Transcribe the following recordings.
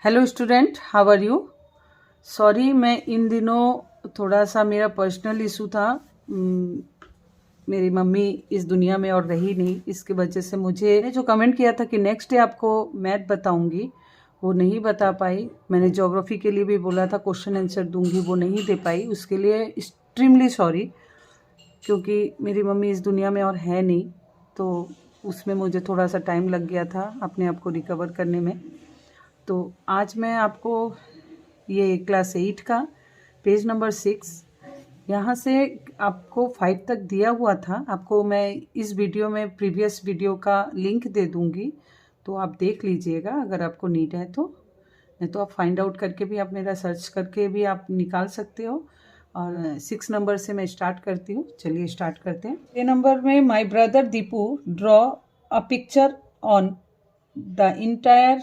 Hello student, how are you. Sorry, मैं इन दिनों थोड़ा सा मेरा पर्सनल इशू था। मेरी मम्मी इस दुनिया में और रही नहीं, इसकी वजह से मुझे जो कमेंट किया था कि नेक्स्ट डे आपको मैथ बताऊंगी, वो नहीं बता पाई। मैंने ज्योग्राफी के लिए भी बोला था क्वेश्चन आंसर दूंगी, वो नहीं दे पाई। उसके लिए एक्सट्रीमली सॉरी, क्योंकि मेरी मम्मी इस दुनिया में और है नहीं, तो उसमें मुझे थोड़ा सा टाइम लग गया था अपने आप को रिकवर करने में। तो आज मैं आपको ये क्लास 8 का पेज नंबर 6, यहाँ से आपको 5 तक दिया हुआ था। आपको मैं इस वीडियो में प्रीवियस वीडियो का लिंक दे दूँगी, तो आप देख लीजिएगा अगर आपको नीड है तो। नहीं तो आप फाइंड आउट करके भी, आप मेरा सर्च करके भी आप निकाल सकते हो। और 6 नंबर से मैं स्टार्ट करती हूँ। चलिए स्टार्ट करते हैं। ए नंबर में my brother Deepu draw a picture on the entire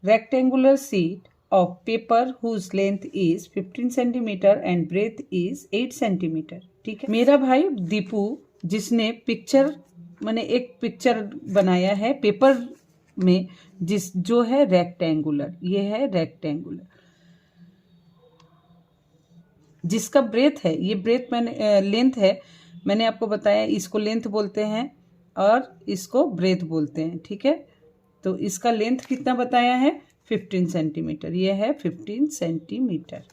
rectangular sheet of paper whose length is 15 centimeter and breadth is 8 centimeter। ठीक है, मेरा भाई दीपू जिसने पिक्चर मैंने एक पिक्चर बनाया है पेपर में, जो है रेक्टेंगुलर, ये है रेक्टेंगुलर, जिसका ब्रेथ है, ये ब्रेथ मैंने लेंथ है, मैंने आपको बताया इसको लेंथ बोलते हैं और इसको ब्रेथ बोलते हैं। ठीक है, तो इसका लेंथ कितना बताया है 15 सेंटीमीटर, ये है 15 सेंटीमीटर,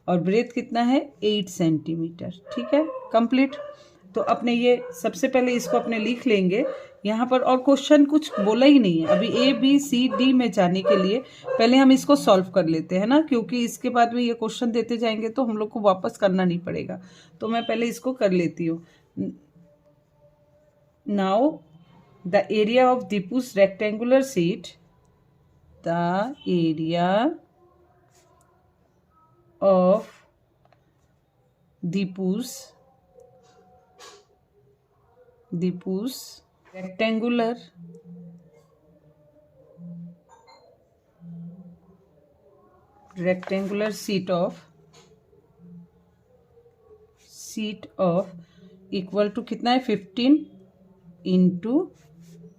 और ब्रेथ कितना है 8 सेंटीमीटर। ठीक है, कंप्लीट। तो अपने ये सबसे पहले इसको अपने लिख लेंगे यहाँ पर, और क्वेश्चन कुछ बोला ही नहीं है अभी। ए बी सी डी में जाने के लिए पहले हम इसको सॉल्व कर लेते हैं ना, क्योंकि इसके बाद में ये क्वेश्चन देते जाएंगे तो हम लोग को वापस करना नहीं पड़ेगा। तो मैं पहले इसको कर लेती हूँ। Now the area of Deepu's rectangular sheet, the area of Deepu's rectangular sheet of equal to कितना है 15 इंटू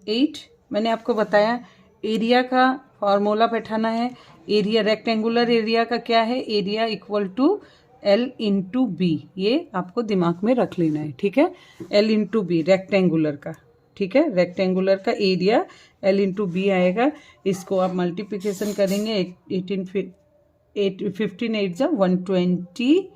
8। मैंने आपको बताया एरिया का फॉर्मूला बैठाना है। एरिया, रेक्टेंगुलर एरिया का क्या है, area equal to L into B, ये आपको दिमाग में रख लेना है। ठीक है, एल इंटू बी रेक्टेंगुलर का। ठीक है, रेक्टेंगुलर का एरिया एल इंटू बी आएगा। इसको आप मल्टीप्लिकेशन करेंगे, 15 8 जा 120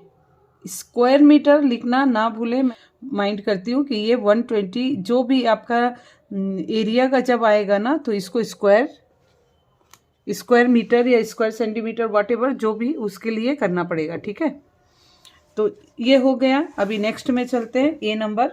स्क्वायर मीटर लिखना ना भूले। माइंड करती हूँ कि ये 120 जो भी आपका एरिया का जब आएगा ना, तो इसको स्क्वायर मीटर या स्क्वायर सेंटीमीटर व्हाटएवर जो भी उसके लिए करना पड़ेगा। ठीक है, तो ये हो गया। अभी नेक्स्ट में चलते हैं। ए number,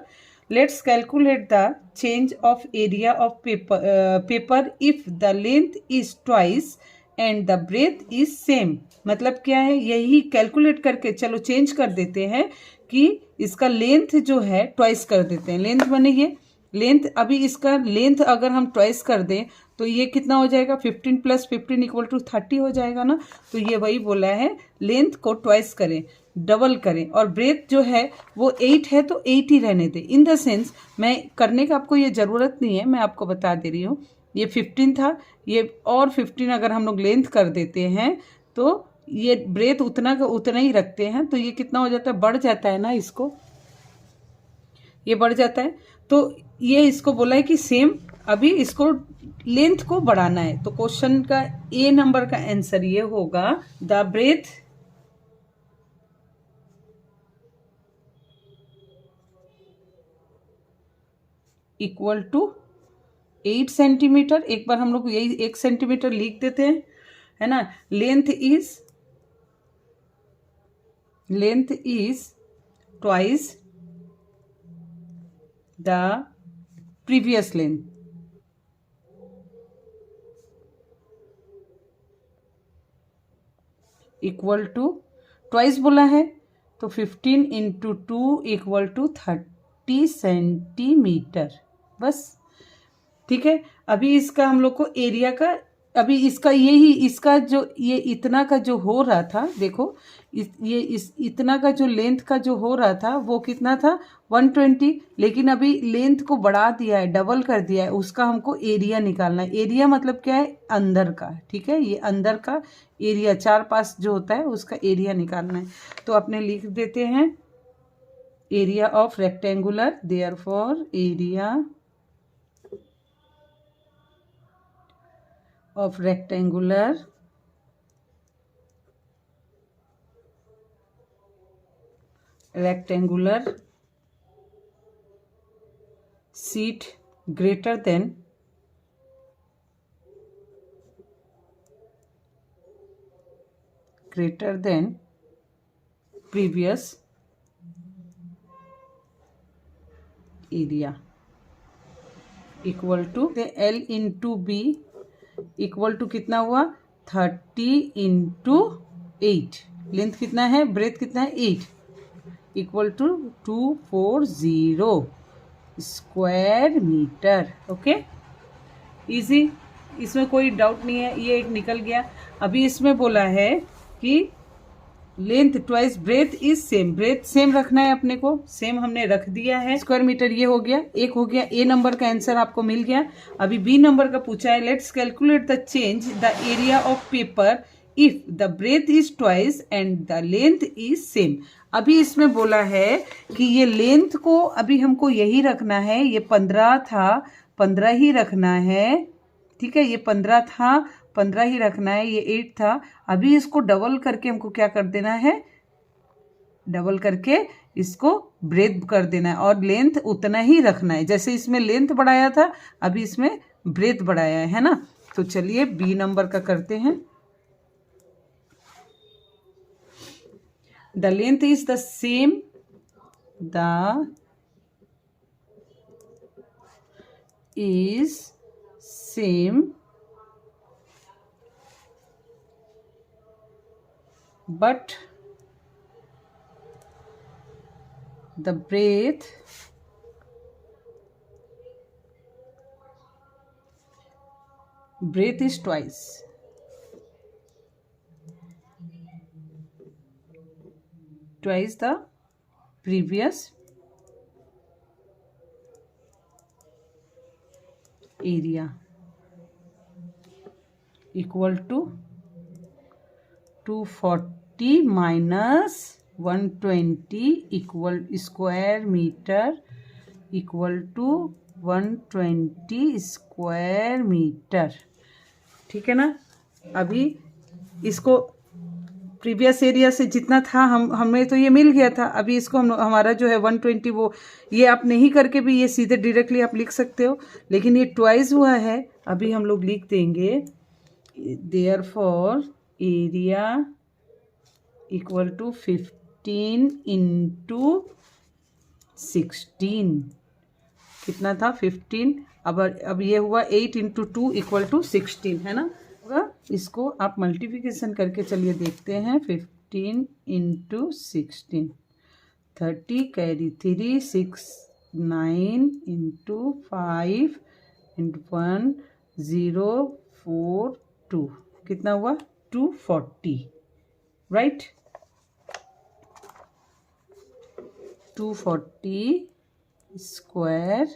let's calculate the change of area of paper if the length is twice and the breadth is same. मतलब क्या है, यही कैलकुलेट करके चलो चेंज कर देते हैं कि इसका लेंथ जो है ट्वाइस कर देते हैं। लेंथ बने ये लेंथ, अभी इसका लेंथ अगर हम ट्वाइस कर दें तो ये कितना हो जाएगा 15 + 15 इक्वल टू 30 हो जाएगा ना। तो ये वही बोला है, लेंथ को ट्वाइस करें, डबल करें, और ब्रेथ जो है वो 8 है तो 8 ही रहने दें। इन द सेंस मैं करने का आपको ये ज़रूरत नहीं है, मैं आपको बता दे रही हूँ। ये 15 था, ये और 15 अगर हम लोग लेंथ कर देते हैं तो ये ब्रेथ उतना का उतना ही रखते हैं, तो ये कितना हो जाता है, बढ़ जाता है ना, इसको ये बढ़ जाता है। तो ये इसको बोला है कि सेम, अभी इसको लेंथ को बढ़ाना है। तो क्वेश्चन का ए नंबर का आंसर ये होगा, the breadth equal to 8 centimetre. एक बार हम लोग यही 1 सेंटीमीटर लिख देते हैं, है ना। Length is twice the previous length. Equal to twice बोला है तो 15 इंटू 2 इक्वल टू 30 सेंटीमीटर, बस। ठीक है, अभी इसका हम लोग को एरिया का अभी इसका यही इसका जो ये इतना का जो हो रहा था, देखो इस इतना का जो लेंथ का जो हो रहा था वो कितना था 120, लेकिन अभी लेंथ को बढ़ा दिया है, डबल कर दिया है, उसका हमको एरिया निकालना है। एरिया मतलब क्या है, अंदर का, ठीक है, ये अंदर का एरिया, चार पास जो होता है उसका एरिया निकालना है। तो अपने लिख देते हैं area of rectangular, therefore area of rectangular sheet greater than previous area equal to L into B equal to कितना हुआ 30 इंटू 8, लेंथ कितना है, ब्रेथ कितना है 8, equal to 240 square metre. Okay, easy, इसमें कोई डाउट नहीं है, ये एक निकल गया। अभी इसमें बोला है कि length twice breadth is same, breadth same रखना है अपने को, सेम हमने रख दिया है। स्क्वायर मीटर ये हो गया, एक हो गया, ए नंबर का आंसर आपको मिल गया। अभी बी नंबर का पूछा है, let's calculate the change the area of paper if the breadth is twice and the length is same. अभी इसमें बोला है कि ये लेंथ को अभी हमको यही रखना है, ये 15 था, 15 ही रखना है, ठीक है, ये 15 था, 15 ही रखना है, ये 8 था। अभी इसको डबल करके हमको क्या कर देना है, डबल करके इसको ब्रेथ कर देना है और लेंथ उतना ही रखना है, जैसे इसमें लेंथ बढ़ाया था अभी इसमें ब्रेथ बढ़ाया है ना। तो चलिए बी नंबर का करते हैं। The length is the same, the is same but the breath is twice, the previous area equal to 240 minus 120 equal square metre equal to 120 square metre, ठीक है ना। अभी इसको प्रीवियस एरिया से जितना था हमें तो ये मिल गया था, अभी इसको हमारा जो है 120, वो ये आप नहीं करके भी ये सीधे डायरेक्टली आप लिख सकते हो, लेकिन ये ट्वाइस हुआ है। अभी हम लोग लिख देंगे therefore area equal to 15 into 16, कितना था 15, अब ये हुआ 8 इंटू 2 इक्वल टू 16, है ना। इसको आप मल्टीप्लिकेशन करके चलिए देखते हैं, 15 इंटू 16 30 कैरी 3 6 9 इंटू 5 इंटू 1 0 4 2, कितना हुआ 240, राइट, 240 स्क्वायर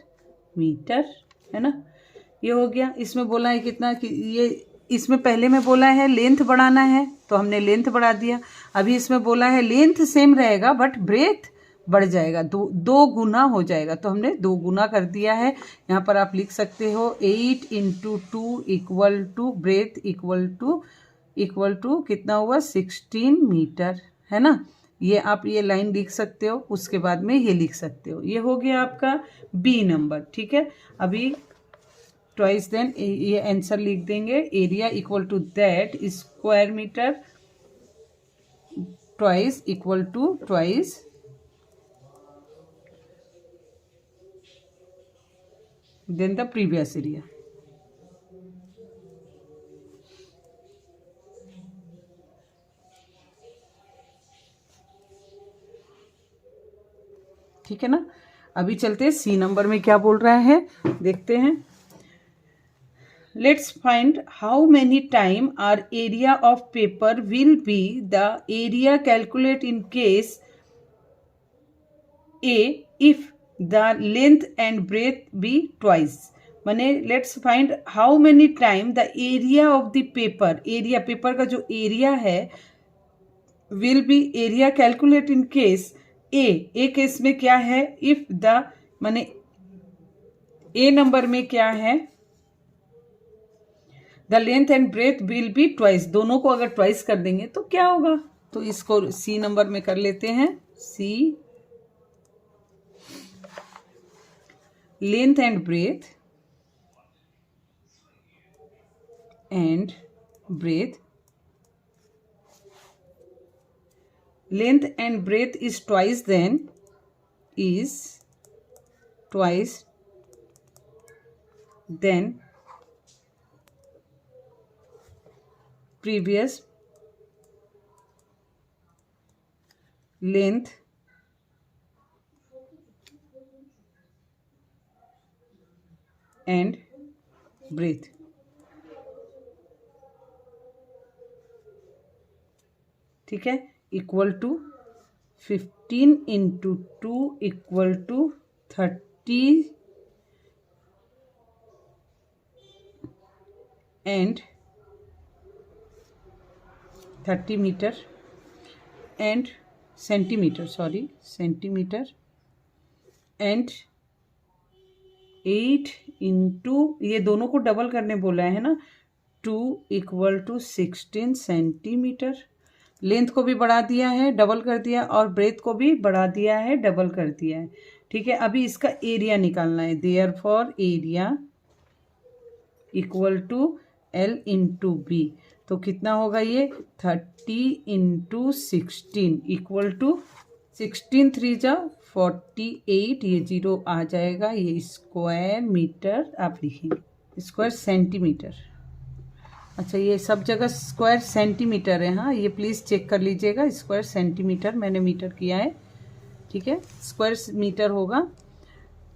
मीटर, है ना। ये हो गया। इसमें बोला है कितना कि ये इसमें पहले में बोला है लेंथ बढ़ाना है तो हमने लेंथ बढ़ा दिया। अभी इसमें बोला है लेंथ सेम रहेगा बट ब्रेथ बढ़ जाएगा, दो गुना हो जाएगा, तो हमने 2 गुना कर दिया है। यहाँ पर आप लिख सकते हो 8 into 2 equal to breadth equal to कितना हुआ 16 मीटर, है ना। ये आप ये लाइन लिख सकते हो, उसके बाद में ये लिख सकते हो। ये हो गया आपका बी नंबर, ठीक है। अभी ट्वाइस देन ये आंसर लिख देंगे, area equal to that square metre twice equal to twice then the previous area. ठीक है ना। अभी चलते हैं सी नंबर में क्या बोल रहा है, देखते हैं। let's find how many time our area of paper will be the area calculate in case A if the length and breadth be twice. माने let's find how many time the area of the paper, area paper का जो area है will be area calculate in case A case में क्या है if the माने A number में क्या है the length and breadth will be twice, दोनों को अगर ट्वाइस कर देंगे तो क्या होगा, तो इसको सी नंबर में कर लेते हैं. See length and breadth length and breadth is twice than previous length and breadth. ठीक है, equal to 15 into 2 equal to 30 and 30 metre and centimetre and 8 into ये दोनों को डबल करने बोला है ना 2 इक्वल टू 16 सेंटीमीटर. लेंथ को भी बढ़ा दिया है, डबल कर दिया, और ब्रेथ को भी बढ़ा दिया है, डबल कर दिया है. ठीक है, अभी इसका एरिया निकालना है. Therefore area equal to L into B. तो कितना होगा ये 30 इंटू 16 इक्वल टू 16 3 जा 48. ये जीरो आ जाएगा, ये स्क्वायर मीटर आप लिखेंगे, स्क्वायर सेंटीमीटर. अच्छा, ये सब जगह स्क्वायर सेंटीमीटर है. हाँ, ये प्लीज़ चेक कर लीजिएगा. स्क्वायर सेंटीमीटर मैंने मीटर किया है. ठीक है, स्क्वायर मीटर होगा.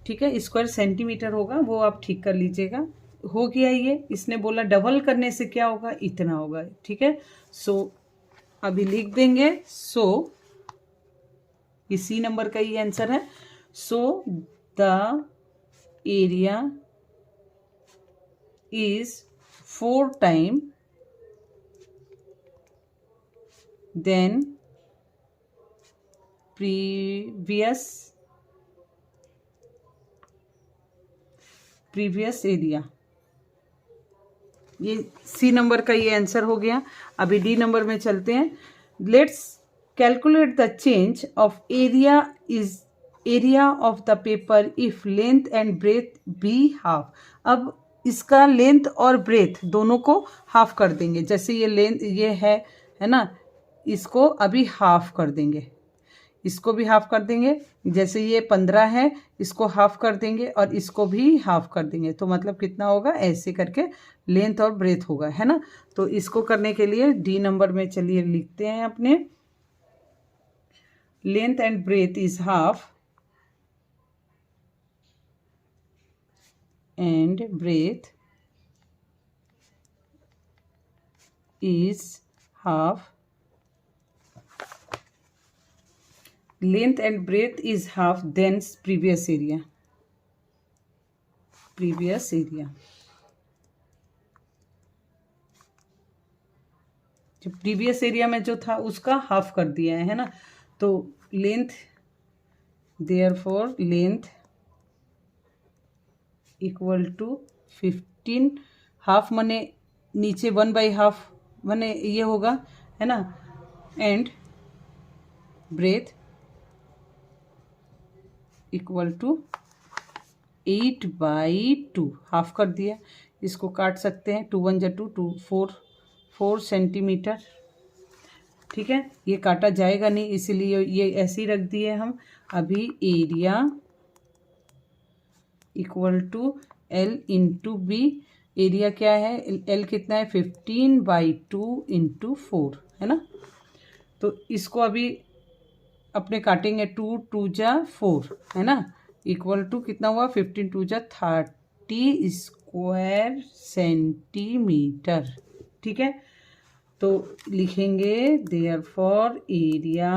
ठीक है, स्क्वायर सेंटीमीटर होगा, वो आप ठीक कर लीजिएगा. हो गया ये. इसने बोला डबल करने से क्या होगा, इतना होगा. ठीक है, सो अभी लिख देंगे. सो इसी नंबर का ये आंसर है. So the area is 4 time then previous area. ये सी नंबर का ये आंसर हो गया. अभी डी नंबर में चलते हैं. Let's calculate the change of area of the paper if length and breadth be half. अब इसका लेंथ और ब्रेथ दोनों को हाफ कर देंगे. जैसे ये लेंथ ये है ना, इसको अभी हाफ कर देंगे, इसको भी हाफ कर देंगे. जैसे ये 15 है, इसको हाफ कर देंगे और इसको भी हाफ कर देंगे. तो मतलब कितना होगा, ऐसे करके लेंथ और ब्रेथ होगा, है ना. तो इसको करने के लिए डी नंबर में चलिए लिखते हैं अपने. Length and breadth is half and breadth is half. Length and breadth is half, then previous area. जो प्रीवियस एरिया में जो था उसका हाफ कर दिया है ना. तो length, therefore length equal to 15. Half मने नीचे 1/2 मने ये होगा, है ना. And breadth equal to 8/2. Half कर दिया, इसको काट सकते हैं. 2 1 2 2 4 सेंटीमीटर. ठीक है, ये काटा जाएगा नहीं, इसीलिए ये ऐसे ही रख दिए हम. अभी area equal to L into B. Area क्या है, L कितना है 15/2 इंटू 4, है ना. तो इसको अभी अपने काटेंगे. 2 2 जा 4, है ना, इक्वल टू कितना हुआ 15 2 जा 30 स्क्वायर सेंटीमीटर। ठीक है, तो लिखेंगे therefore area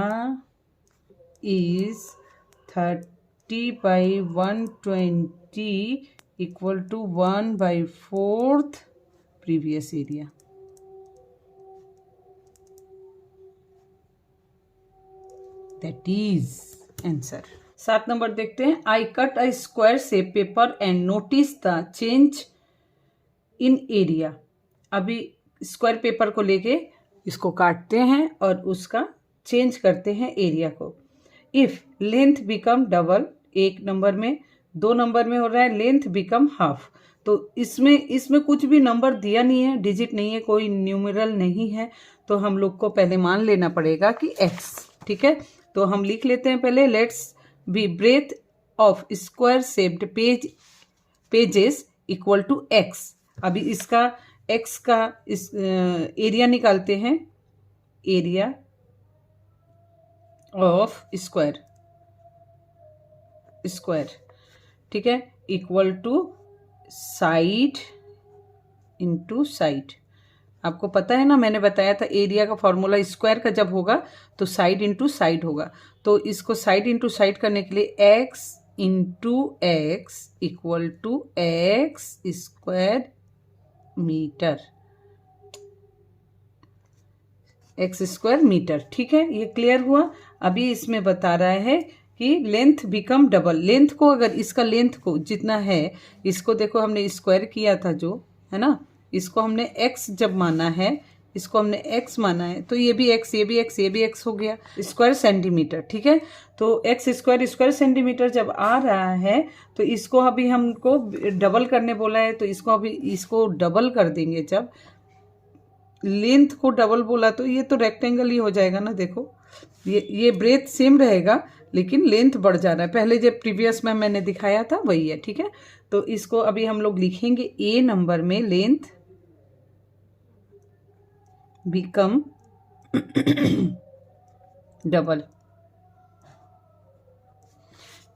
is 30/120 equal to 1/4 previous area. That is answer. 7 number देखते हैं। I cut a square shape paper and notice the change in area. अभी स्क्वायर पेपर को लेके इसको काटते हैं और उसका चेंज करते हैं एरिया को। If length become double, 1 number में, 2 नंबर में हो रहा है लेंथ बिकम हाफ। तो इसमें कुछ भी नंबर दिया नहीं है, डिजिट नहीं है, कोई न्यूमेरल नहीं है, तो हम लोग को पहले मान लेना पड़ेगा कि x। ठीक है, तो हम लिख लेते हैं पहले, let's be breadth of square shaped pages equal to x। अभी इसका x का इस एरिया निकालते हैं, एरिया ऑफ स्क्वायर, ठीक है, equal to side into side. आपको पता है ना, मैंने बताया था एरिया का फॉर्मूला स्क्वायर का जब होगा तो साइड इंटू साइड होगा। तो इसको साइड इंटू साइड करने के लिए x into x equal to x square metre, X square metre. ठीक है, ये क्लियर हुआ। अभी इसमें बता रहा है कि लेंथ बिकम डबल। लेंथ को, अगर इसका लेंथ को जितना है, इसको देखो हमने स्क्वायर किया था जो है ना, इसको हमने x जब माना है, इसको हमने x माना है, तो ये भी x, ये भी x, ये भी x हो गया, स्क्वायर सेंटीमीटर। ठीक है, तो x स्क्वायर सेंटीमीटर जब आ रहा है तो इसको अभी हमको डबल करने बोला है, तो इसको डबल कर देंगे। जब लेंथ को डबल बोला तो ये तो रेक्टेंगल ही हो जाएगा ना। देखो ये ब्रेथ सेम रहेगा लेकिन लेंथ बढ़ जा रहा है। पहले जब प्रीवियस में मैंने दिखाया था वही है। ठीक है, तो इसको अभी हम लोग लिखेंगे A नंबर में, length become double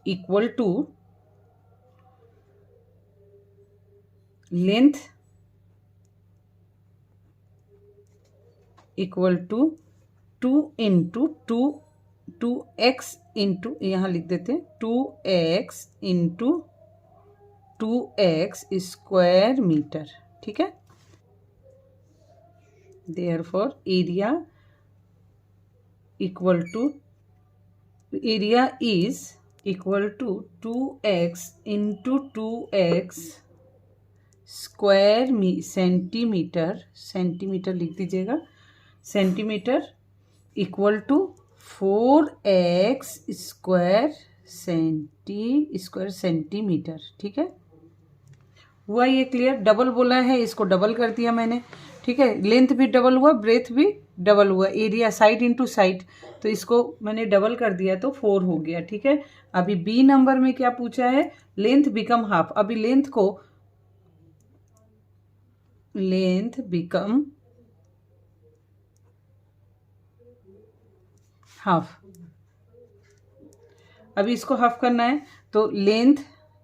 equal to length equal to 2 into 2x into, यहाँ लिख देते हैं 2x into 2x square metre. ठीक है, therefore area equal to, area is equal to 2x into 2x square centimetre, centimetre लिख दीजिएगा, centimetre equal to 4x square centimetre. ठीक है, हुआ ये क्लियर। डबल बोला है, इसको डबल कर दिया मैंने। ठीक है, लेंथ भी डबल हुआ, ब्रेथ भी डबल हुआ, एरिया साइड इंटू साइड, तो इसको मैंने डबल कर दिया तो 4 हो गया। ठीक है, अभी B नंबर में क्या पूछा है, लेंथ बिकम हाफ। अभी लेंथ को, लेंथ बिकम हाफ। अभी इसको हाफ करना है तो length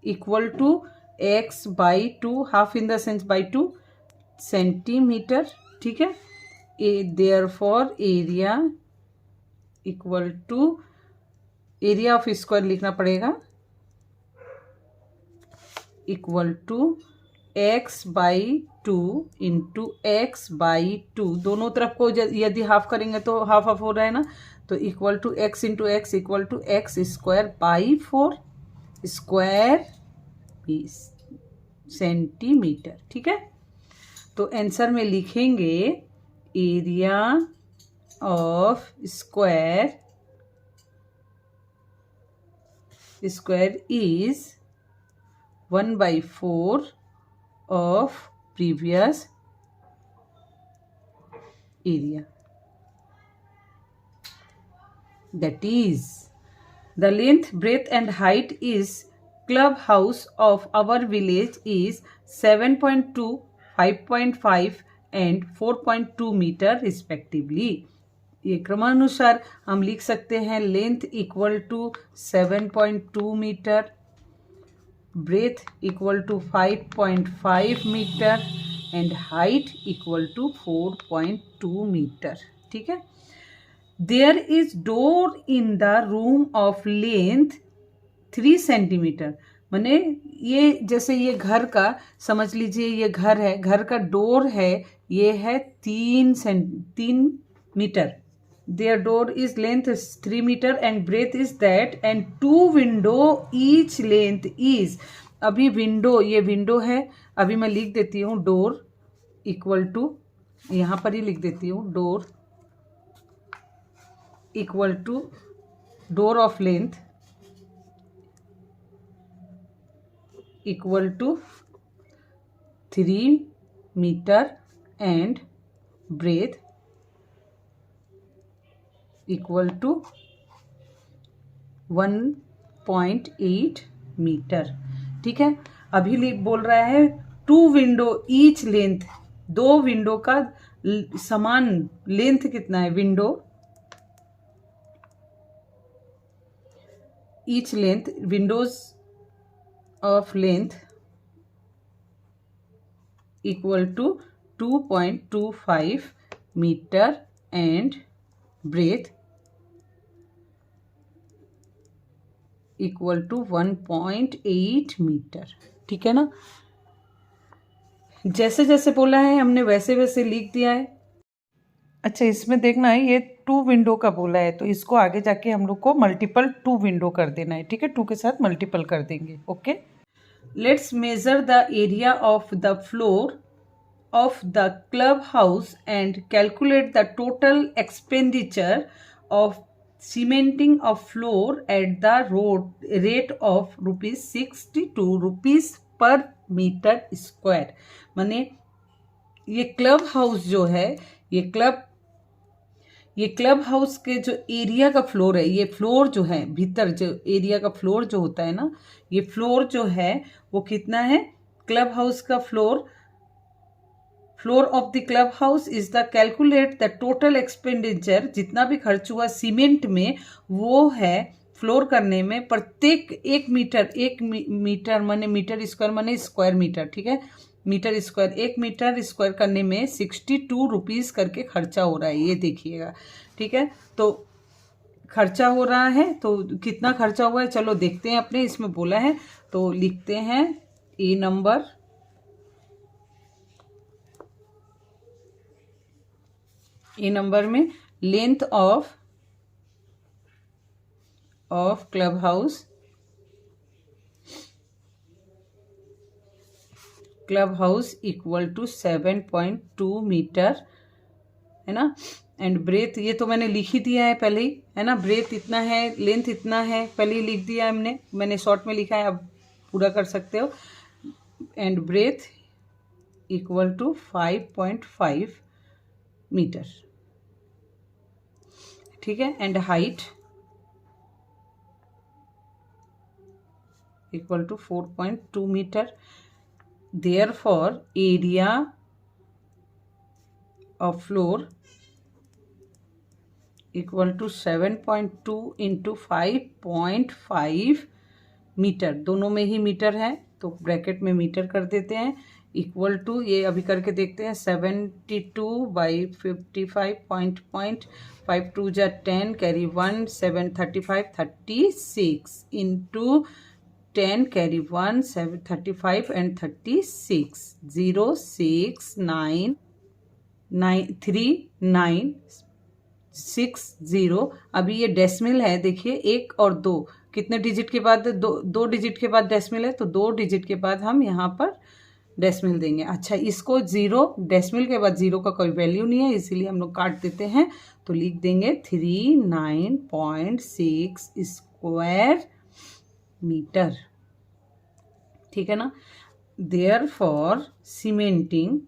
equal to x by 2, half in the sense by 2 centimetre. ठीक है, therefore area equal to, area of square लिखना पड़ेगा, equal to x by 2 into X by 2। दोनों तरफ को यदि हाफ करेंगे तो हाफ हाफ हो रहा है ना, तो equal to x into x equal to x square by 4 square centimetre. ठीक है, तो आंसर में लिखेंगे area of square is 1/4 of previous area. That is, the length, breadth and height is clubhouse of our village is 7.2, 5.5 and 4.2 metre respectively। ये क्रमानुसार हम लिख सकते हैं, length equal to 7.2 metre, breadth equal to 5.5 metre and height equal to 4.2 metre. ठीक है। There is door in the room of length 3 centimetre. माने ये जैसे ये घर का समझ लीजिए, ये घर है, घर का डोर है, ये है 3 metre. Their door is length is 3 meter and breadth is that and 2 window each length is। अभी विंडो, ये विंडो है, अभी मैं लिख देती हूँ डोर इक्वल टू, यहाँ पर ही लिख देती हूँ door equal to door of length equal to 3 metre and breadth equal to 1.8 metre. ठीक है। अभी बोल रहा है 2 विंडो ईच लेंथ, 2 विंडो का समान लेंथ कितना है, window each length, windows of length equal to 2.25 metre and breadth equal to 1.8 metre. ठीक है ना। जैसे जैसे बोला है हमने वैसे वैसे लिख दिया है। अच्छा, इसमें देखना है ये 2 विंडो का बोला है, तो इसको आगे जाके हम लोग को मल्टीपल 2 विंडो कर देना है। ठीक है, 2 के साथ मल्टीपल कर देंगे। Okay. Let's measure the area of the floor of the club house and calculate the total expenditure of cementing of floor at the rate of ₹62 पर मीटर स्क्वायर। माने ये क्लब हाउस जो है, ये क्लब हाउस के जो area का floor है, ये फ्लोर जो है भीतर जो एरिया का फ्लोर जो होता है ना, ये फ्लोर जो है वो कितना है, क्लब हाउस का floor of the club house is the calculate the total expenditure, जितना भी खर्च हुआ सीमेंट में वो है फ्लोर करने में, प्रत्येक 1 मीटर माने मीटर स्क्वायर माने स्क्वायर मीटर। ठीक है, मीटर स्क्वायर, 1 मीटर स्क्वायर करने में ₹62 करके खर्चा हो रहा है, ये देखिएगा। ठीक है, तो खर्चा हो रहा है, तो कितना खर्चा हुआ है चलो देखते हैं। अपने इसमें बोला है तो लिखते हैं ए नंबर में length of club house equal to 7.2 metre है ना, एंड ब्रेथ ये तो मैंने लिख ही दिया है पहले ही, है ना। ब्रेथ इतना है, लेंथ इतना है, पहले ही लिख दिया है मैंने शॉर्ट में लिखा है, अब पूरा कर सकते हो। And breadth equal to 5.5 metre. ठीक है, and height equal to 4.2 metre. Therefore area of floor equal to 7.2 into 5.5 metre, दोनों में ही मीटर है तो ब्रैकेट में मीटर कर देते हैं, इक्वल टू ये अभी करके देखते हैं 72/55 2 जा 10 कैरी 1 7 35 36 इंटू 10 कैरी 1 7 35 एंड 36 0 6 9 3 9 6 0। अभी ये डेसिमल है, देखिए 1 और 2 कितने डिजिट के बाद, दो डिजिट के बाद डेसिमल है, तो 2 डिजिट के बाद हम यहाँ पर डेसिमल देंगे। अच्छा, इसको 0, डेसिमल के बाद 0 का कोई वैल्यू नहीं है, इसीलिए हम लोग काट देते हैं, तो लिख देंगे 39.6 स्क्वायर मीटर। ठीक है ना। Therefore cementing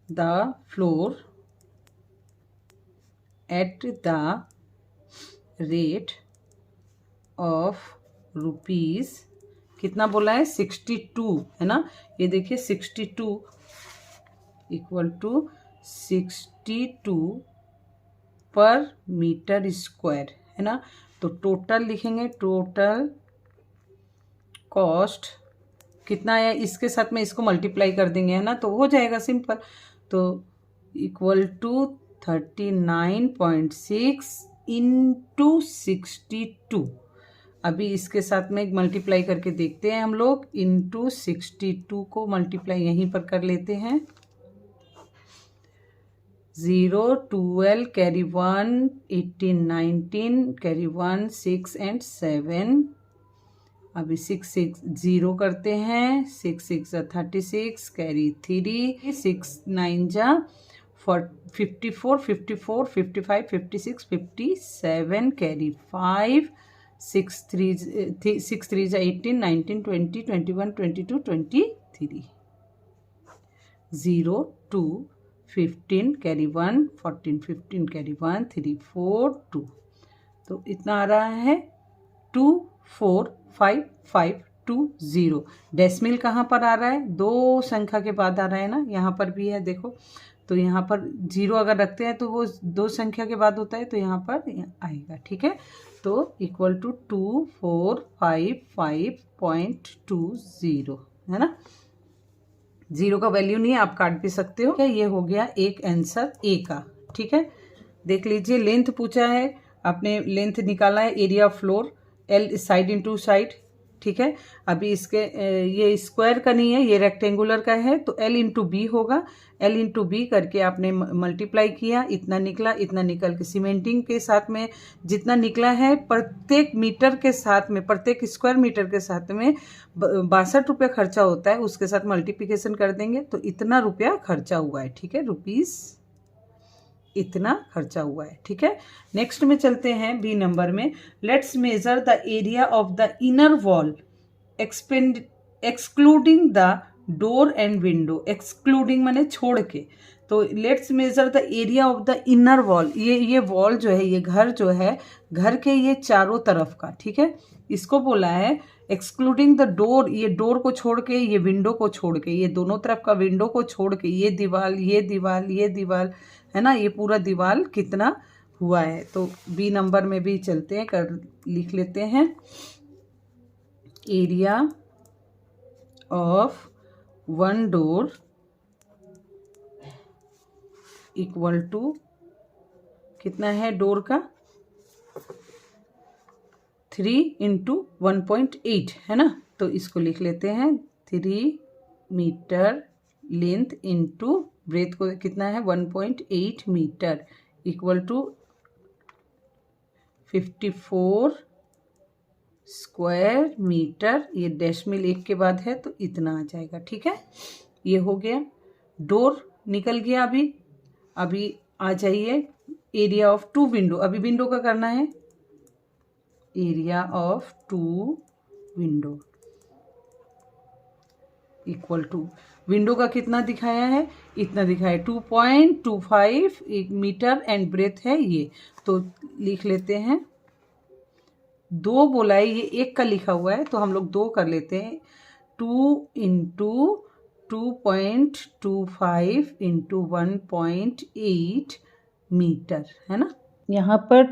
the floor eight the rate of rupees, कितना बोला है 62 है ना, ये देखिए 62 इक्वल टू 62 पर मीटर स्क्वायर है ना। तो टोटल लिखेंगे, टोटल कॉस्ट कितना आया, इसके साथ में इसको मल्टीप्लाई कर देंगे, है ना, तो हो जाएगा सिंपल। तो इक्वल टू 39.6 इंटू 62। अभी इसके साथ में मल्टीप्लाई करके देखते हैं हम लोग। इंटू 62 को मल्टीप्लाई यहीं पर कर लेते हैं। 0, 12, कैरी 1, 18, 19, कैरी 1, 6 एंड 7। अभी 6 6 0 करते हैं। 6 6 36, कैरी 3, 6 9 जा 54, 54, 55, 56, 57, कैरी 5, 6 3 जा 18, 19, 20, 21, 22, 23। 0 2 15, कैरी 1, 14 15, कैरी 1, 3 4 2। तो इतना आ रहा है 24550। डेसिमल कहाँ पर आ रहा है, दो संख्या के बाद आ रहा है ना, यहाँ पर भी है देखो। तो यहाँ पर 0 अगर रखते हैं तो वो दो संख्या के बाद होता है, तो यहाँ पर आएगा, ठीक है। तो इक्वल टू 2455.20 है ना। 0 का वैल्यू नहीं है, आप काट भी सकते हो। ये हो गया एक आंसर ए का, ठीक है। देख लीजिए, लेंथ पूछा है, आपने लेंथ निकाला है, area of floor L side into side, ठीक है। अभी इसके ये स्क्वायर का नहीं है, ये रेक्टेंगुलर का है, तो L इंटू बी होगा। L इंटू बी करके आपने मल्टीप्लाई किया, इतना निकला, इतना निकल के सीमेंटिंग के साथ में जितना निकला है, प्रत्येक मीटर के साथ में, प्रत्येक स्क्वायर मीटर के साथ में 62 रुपये खर्चा होता है, उसके साथ मल्टीप्लिकेशन कर देंगे तो इतना रुपया खर्चा हुआ है, ठीक है। रुपीस इतना खर्चा हुआ है, ठीक है। नेक्स्ट में चलते हैं बी नंबर में। Let's measure the area of the inner wall excluding the door and window. Excluding माने छोड़ के, तो let's measure the area of the inner wall. ये वॉल जो है, ये घर जो है, घर के ये चारों तरफ का, ठीक है। इसको बोला है एक्सक्लूडिंग द डोर, ये डोर को छोड़ के, ये विंडो को छोड़ के, ये दोनों तरफ का विंडो को छोड़ के, ये दीवार, ये दीवार, ये दीवार, है ना, ये पूरा दीवार कितना हुआ है। तो बी नंबर में भी चलते हैं, कर लिख लेते हैं। Area of one door equal to कितना है डोर का, 3 इंटू 1.8 है ना। तो इसको लिख लेते हैं 3 मीटर लेंथ इंटू ब्रेथ को कितना है 1.8 metre equal to 54 square metre. ये डेसिमल 1 के बाद है तो इतना आ जाएगा, ठीक है। ये हो गया, डोर निकल गया। अभी आ जाइए एरिया ऑफ 2 विंडो। अभी विंडो का करना है, area of 2 window equal to, window का कितना दिखाया है, इतना दिखाया है 2.25 मीटर एंड ब्रेथ है ये। तो लिख लेते हैं, 2 बोला है, ये 1 का लिखा हुआ है तो हम लोग 2 कर लेते हैं। 2 इंटू 2.25 इंटू 1.8 मीटर है ना। यहाँ पर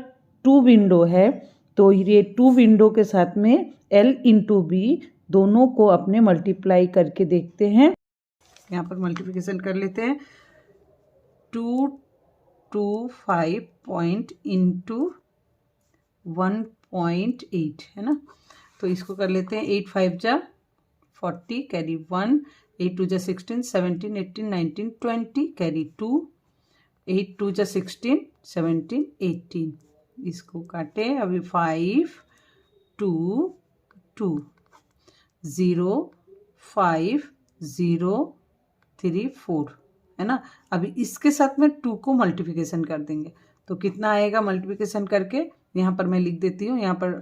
2 विंडो है तो ये 2 विंडो के साथ में L इंटू बी दोनों को अपने मल्टीप्लाई करके देखते हैं। यहाँ पर मल्टीप्लिकेशन कर लेते हैं। 225 पॉइंट इंटू 1.8 है ना। तो इसको कर लेते हैं 8 5 जा 40 कैरी 1, 8 2 जा 16, 17 18 19 20 कैरी 2, 8 2 जा 16 17 18। इसको काटे, अभी 5 2 2 0 5 0 3 4 है ना। अभी इसके साथ में 2 को मल्टीप्लिकेशन कर देंगे तो कितना आएगा मल्टीप्लिकेशन करके, यहाँ पर मैं लिख देती हूँ। यहाँ पर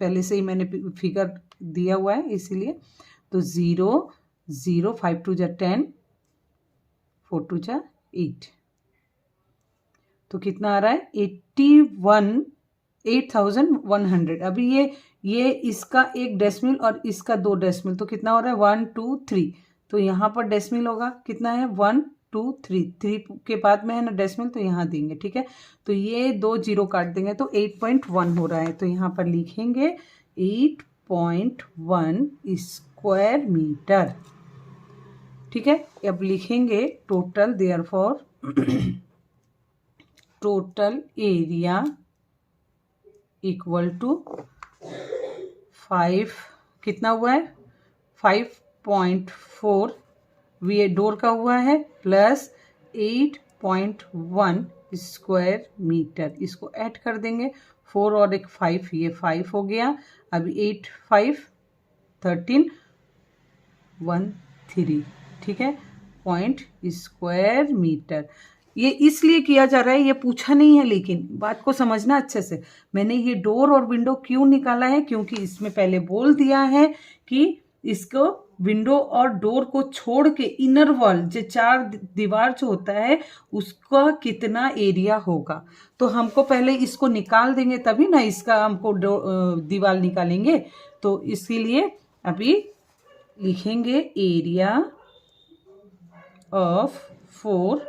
पहले से ही मैंने फिगर दिया हुआ है इसीलिए। तो 0 0 5 2 जा 10 4 2 जा 8। तो कितना आ रहा है 8100। अभी ये इसका 1 डेसिमल और इसका 2 डेसिमल, तो कितना हो रहा है 1 2 3। तो यहाँ पर डेसिमल होगा कितना है 1 2 3 3 के बाद में है ना डेसिमल, तो यहाँ देंगे, ठीक है। तो ये 2 जीरो काट देंगे तो 8.1 हो रहा है, तो यहाँ पर लिखेंगे 8.1 स्क्वायर मीटर, ठीक है। अब लिखेंगे total, therefore total area equal to 5, कितना हुआ है 5.4, ये डोर का हुआ है, प्लस 8.1 स्क्वायर मीटर, इसको ऐड कर देंगे, 4 और एक 5, ये 5 हो गया। अभी 8 5 13 1 3, ठीक है, पॉइंट स्क्वायर मीटर। ये इसलिए किया जा रहा है, ये पूछा नहीं है, लेकिन बात को समझना अच्छे से। मैंने ये डोर और विंडो क्यों निकाला है, क्योंकि इसमें पहले बोल दिया है कि इसको विंडो और डोर को छोड़ के इनर वॉल जो 4 दीवार जो होता है उसका कितना एरिया होगा, तो हमको पहले इसको निकाल देंगे तभी ना इसका हमको दीवार निकालेंगे। तो इसीलिए अभी लिखेंगे area of 4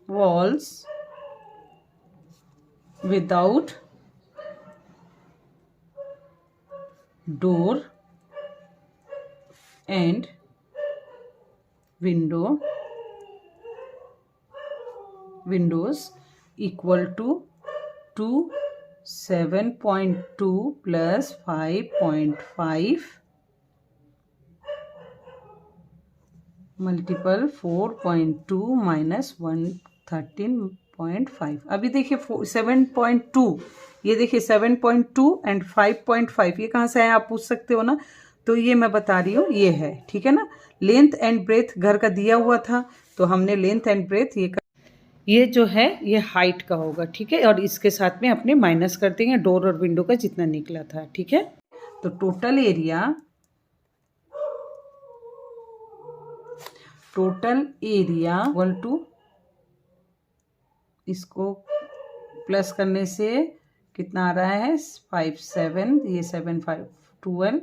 walls without door and windows equal to 7.2 plus 5.5 multiple 4.2 minus 113.5। अभी देखिए 7.2, ये देखिए 7.2 एंड 5.5, ये कहाँ से है आप पूछ सकते हो ना, तो ये मैं बता रही हूँ, ये है, ठीक है ना। लेंथ एंड ब्रेथ घर का दिया हुआ था, तो हमने लेंथ एंड ब्रेथ ये जो है ये हाइट का होगा, ठीक है, और इसके साथ में अपने माइनस कर देंगे डोर और विंडो का जितना निकला था, ठीक है। तो टोटल एरिया इक्वल टू, इसको प्लस करने से कितना आ रहा है 5 7, ये 7 5 12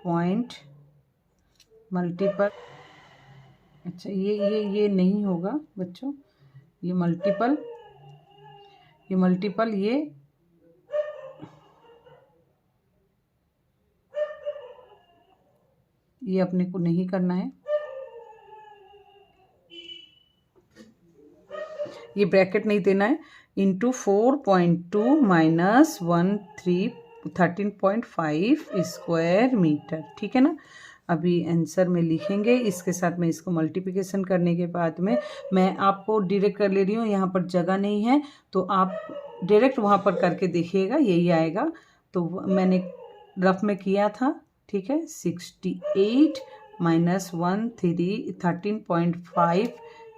पॉइंट मल्टीपल, अच्छा ये नहीं होगा बच्चों, ये मल्टीपल ये अपने को नहीं करना है, ये ब्रैकेट नहीं देना है, इंटू 4.2 माइनस 13.5 स्क्वायर मीटर, ठीक है ना। अभी आंसर में लिखेंगे, इसके साथ में इसको मल्टीप्लिकेशन करने के बाद में मैं आपको डायरेक्ट कर ले रही हूँ, यहाँ पर जगह नहीं है तो आप डायरेक्ट वहाँ पर करके देखिएगा, यही आएगा। तो मैंने रफ में किया था, ठीक है, 68 minus 13.5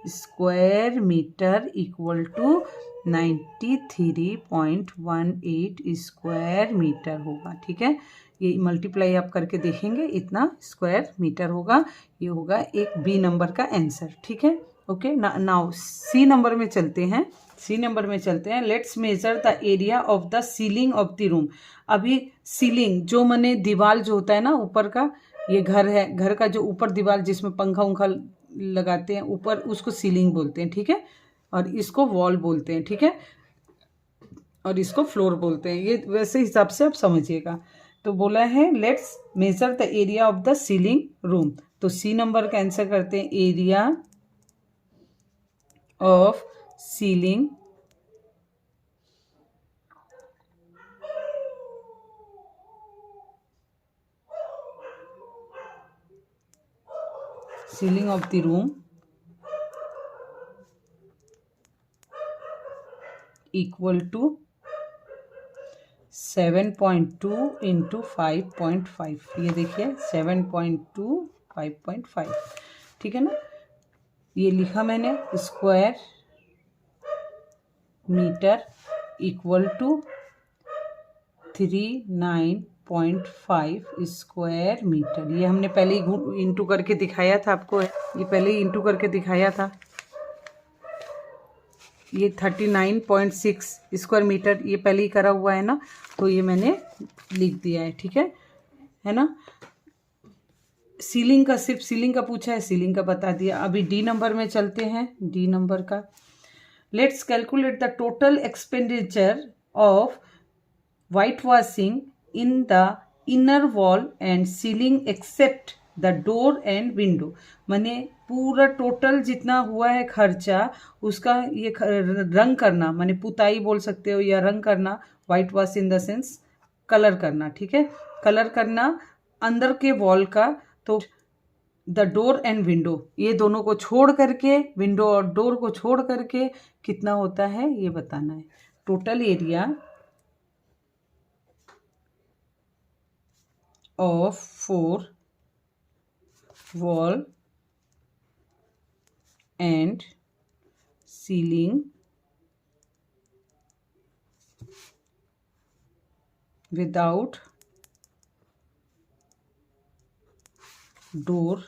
square metre equal to 93.18 square metre होगा, ठीक है। ये मल्टीप्लाई आप करके देखेंगे, इतना स्क्वायर मीटर होगा, ये होगा एक बी नंबर का आंसर, ठीक है। ओके, नाउ सी नंबर में चलते हैं। Let's measure the area of the ceiling of the room. अभी सीलिंग जो माने दीवार जो होता है ना ऊपर का, ये घर है, घर का जो ऊपर दीवार जिसमें पंखा उंखा लगाते हैं ऊपर, उसको सीलिंग बोलते हैं, ठीक है, और इसको वॉल बोलते हैं, ठीक है, और इसको फ्लोर बोलते हैं। ये वैसे हिसाब से आप समझिएगा। तो बोला है let's measure the area of the ceiling room, तो सी नंबर का आंसर करते हैं, area of ceiling of the room equal to 7.2 into 5.5। ये देखिए 7.2 5.5, ठीक है ना। ये लिखा मैंने, square metre equal to 39.5 square metre. ये हमने पहले ही इंटू करके दिखाया था आपको, ये पहले ही इंटू करके दिखाया था। ये 39.6 स्क्वायर मीटर ये पहले ही करा हुआ है ना, तो ये मैंने लिख दिया है, ठीक है ना। सीलिंग का, सिर्फ सीलिंग का पूछा है, सीलिंग का बता दिया। अभी डी नंबर में चलते हैं, डी नंबर का। Let's calculate the total expenditure of white washing in the inner wall and ceiling except the door and window. माने पूरा टोटल जितना हुआ है खर्चा उसका ये रंग करना, माने पुताई बोल सकते हो या रंग करना, white wash in the sense colour करना, ठीक है, कलर करना अंदर के वॉल का। तो द डोर एंड विंडो, ये दोनों को छोड़ करके, विंडो और डोर को छोड़ करके कितना होता है ये बताना है। Total area of 4 wall and ceiling without door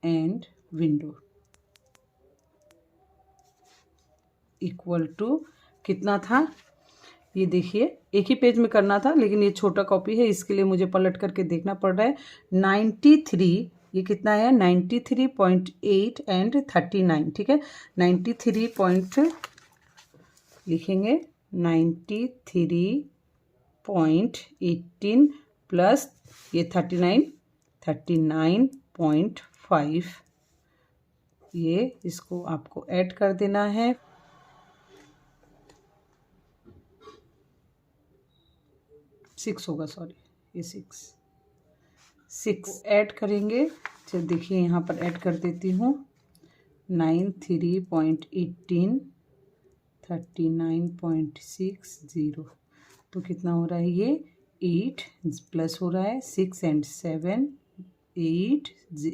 and window equal to कितना था, ये देखिए एक ही पेज में करना था लेकिन ये छोटा कॉपी है इसके लिए मुझे पलट करके देखना पड़ रहा है। 93, ये कितना है 93.8 एंड 39, ठीक है। 93 पॉइंट लिखेंगे 93.18 प्लस ये 39.5, ये इसको आपको ऐड कर देना है। सिक्स होगा, सॉरी ये सिक्स ऐड करेंगे। चलो देखिए यहाँ पर ऐड कर देती हूँ 93.18 39.60, तो कितना हो रहा है ये 8 प्लस हो रहा है 6 एंड 7 8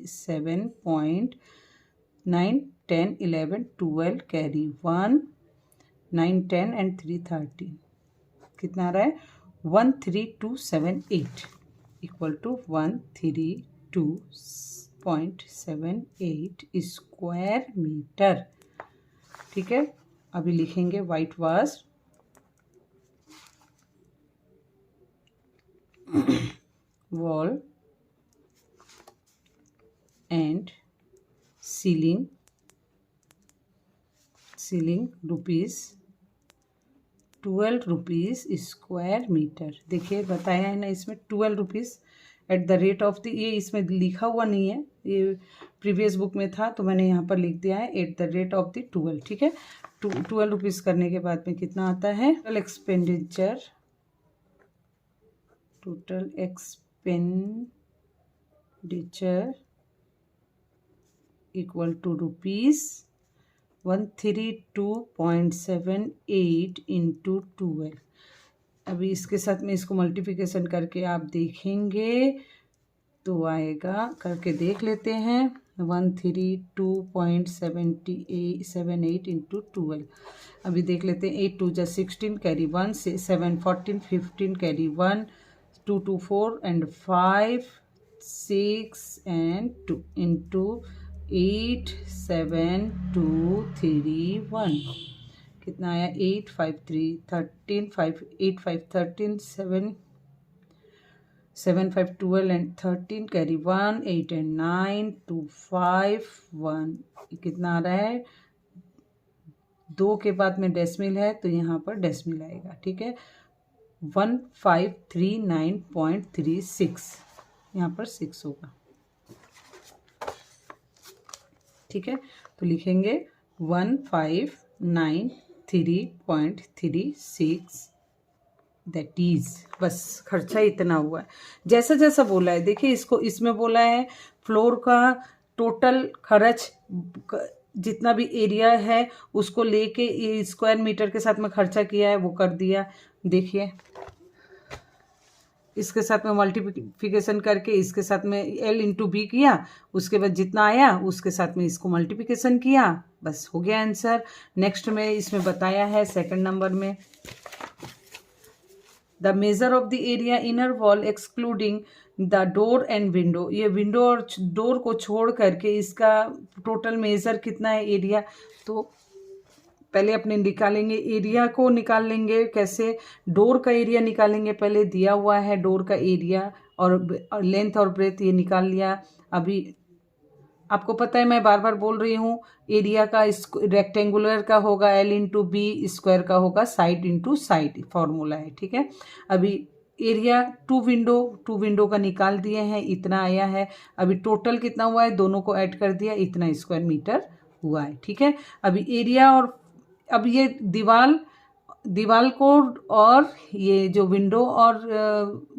7.9 10 11 12 कैरी 1 9 10 एंड 3 13, कितना आ रहा है 13278 इक्वल टू 132.78 स्क्वायर मीटर, ठीक है। अभी लिखेंगे white wash wall and ceiling rupees 12 rupees square metre. देखिए बताया है ना इसमें 12 rupees at the rate of the, ये इसमें लिखा हुआ नहीं है, ये प्रीवियस बुक में था तो मैंने यहाँ पर लिख दिया है eight the rate of the 12, ठीक है। 12 रुपीज़ करने के बाद में कितना आता है total expenditure equal to rupees 132.78 into 12। अभी इसके साथ में इसको मल्टीप्लिकेशन करके आप देखेंगे तो आएगा, करके देख लेते हैं 132.78 इंटू 12। अभी देख लेते हैं 8 2 जा 16 कैरी 1 से 7 14 15 कैरी 1 2 2 4 एंड 5 6 एंड 2 इंटू 8 7 2 3 1, कितना आया 8 5 3 13 5 8 5 13 7 7 5 12 एंड 13 कैरी 1 8 एंड 9 2 5 1, कितना आ रहा है 2 के बाद में डेसिमल है तो यहाँ पर डेसिमल आएगा, ठीक है। 1539.36 यहाँ पर 6 होगा, ठीक है। तो लिखेंगे 1593.36, दैट इज, बस खर्चा इतना हुआ है। जैसा जैसा बोला है देखिए, इसको इसमें बोला है फ्लोर का टोटल खर्च जितना भी एरिया है उसको लेके स्क्वायर मीटर के साथ में खर्चा किया है वो कर दिया। देखिए इसके साथ में मल्टीप्लिकेशन करके इसके साथ में L इंटू बी किया, उसके बाद जितना आया उसके साथ में इसको मल्टीप्लिकेशन किया, बस हो गया आंसर। नेक्स्ट में इसमें बताया है सेकंड नंबर में the measure of the area inner wall excluding the door and window, ये विंडो और डोर को छोड़ करके इसका टोटल मेजर कितना है एरिया। तो पहले अपने निकालेंगे एरिया को, निकाल लेंगे कैसे, डोर का एरिया निकालेंगे, पहले दिया हुआ है डोर का एरिया और लेंथ और ब्रेथ ये निकाल लिया। अभी आपको पता है मैं बार बार बोल रही हूँ, एरिया का रेक्टेंगुलर का होगा L इंटू बी, स्क्वायर का होगा साइड इंटू साइड, फॉर्मूला है, ठीक है। अभी एरिया टू विंडो का निकाल दिए हैं, इतना आया है। अभी टोटल कितना हुआ है, दोनों को ऐड कर दिया, इतना स्क्वायर मीटर हुआ है, ठीक है। अभी एरिया और अब ये दीवार को और ये जो विंडो और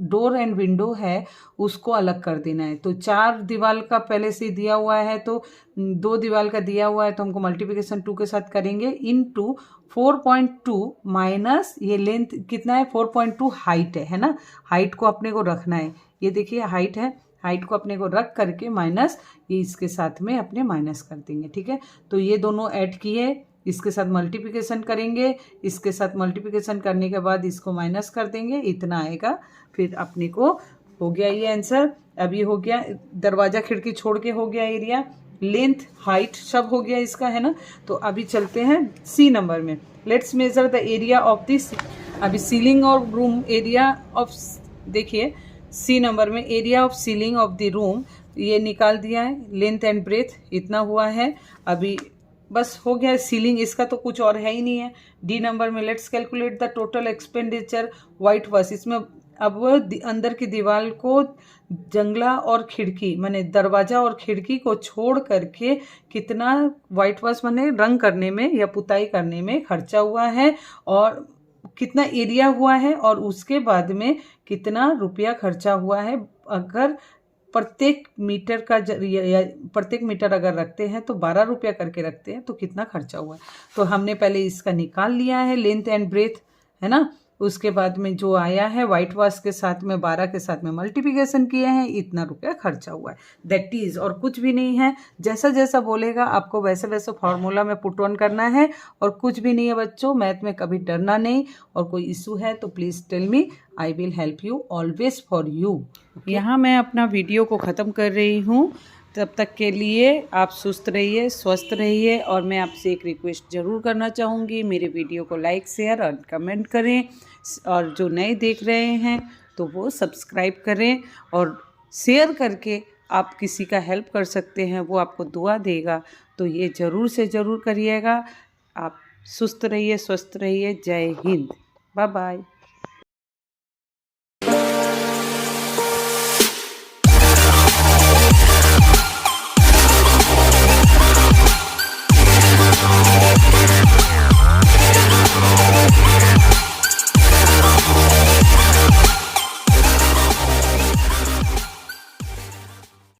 डोर एंड विंडो है उसको अलग कर देना है। तो 4 दीवार का पहले से दिया हुआ है, तो 2 दीवार का दिया हुआ है, तो हमको मल्टीप्लिकेशन 2 के साथ करेंगे इनटू 4.2 माइनस ये लेंथ कितना है 4.2 हाइट है ना। हाइट को अपने को रखना है, ये देखिए हाइट है, हाइट को अपने को रख करके माइनस ये इसके साथ में अपने माइनस कर देंगे, ठीक है। तो ये दोनों ऐड किए, इसके साथ मल्टीप्लिकेशन करेंगे, इसके साथ मल्टीप्लिकेशन करने के बाद इसको माइनस कर देंगे, इतना आएगा। फिर अपने को हो गया ये आंसर। अभी हो गया दरवाजा खिड़की छोड़ के हो गया एरिया, लेंथ हाइट सब हो गया इसका, है ना। तो अभी चलते हैं सी नंबर में। Let's measure the area of this. अभी सीलिंग और रूम एरिया ऑफ, देखिए सी नंबर में area of ceiling of the room ये निकाल दिया है, लेंथ एंड ब्रेथ इतना हुआ है। अभी बस हो गया सीलिंग, इसका तो कुछ और है ही नहीं है। डी नंबर में let's calculate the total expenditure white wash. इसमें अब अंदर की दीवार को जंगला और खिड़की माने दरवाजा और खिड़की को छोड़ करके कितना वाइट वॉश माने रंग करने में या पुताई करने में खर्चा हुआ है, और कितना एरिया हुआ है, और उसके बाद में कितना रुपया खर्चा हुआ है। अगर प्रत्येक मीटर अगर रखते हैं तो 12 रुपया करके रखते हैं तो कितना खर्चा हुआ है। तो हमने पहले इसका निकाल लिया है लेंथ एंड ब्रेथ, है ना। उसके बाद में जो आया है वाइट वॉश के साथ में 12 के साथ में मल्टीप्लिकेशन किए हैं, इतना रुपया खर्चा हुआ है, दैट इज। और कुछ भी नहीं है, जैसा जैसा बोलेगा आपको वैसे वैसे फॉर्मूला में पुट ऑन करना है, और कुछ भी नहीं है बच्चों। मैथ में कभी डरना नहीं, और कोई इशू है तो please tell me, I will help you always for you. यहाँ मैं अपना वीडियो को ख़त्म कर रही हूँ, तब तक के लिए आप सुस्त रहिए, स्वस्थ रहिए। और मैं आपसे एक रिक्वेस्ट ज़रूर करना चाहूँगी, मेरे वीडियो को लाइक शेयर और कमेंट करें, और जो नए देख रहे हैं तो वो सब्सक्राइब करें, और शेयर करके आप किसी का हेल्प कर सकते हैं, वो आपको दुआ देगा, तो ये ज़रूर से ज़रूर करिएगा। आप सुस्त रहिए, स्वस्थ रहिए। जय हिंद, बाय बाय।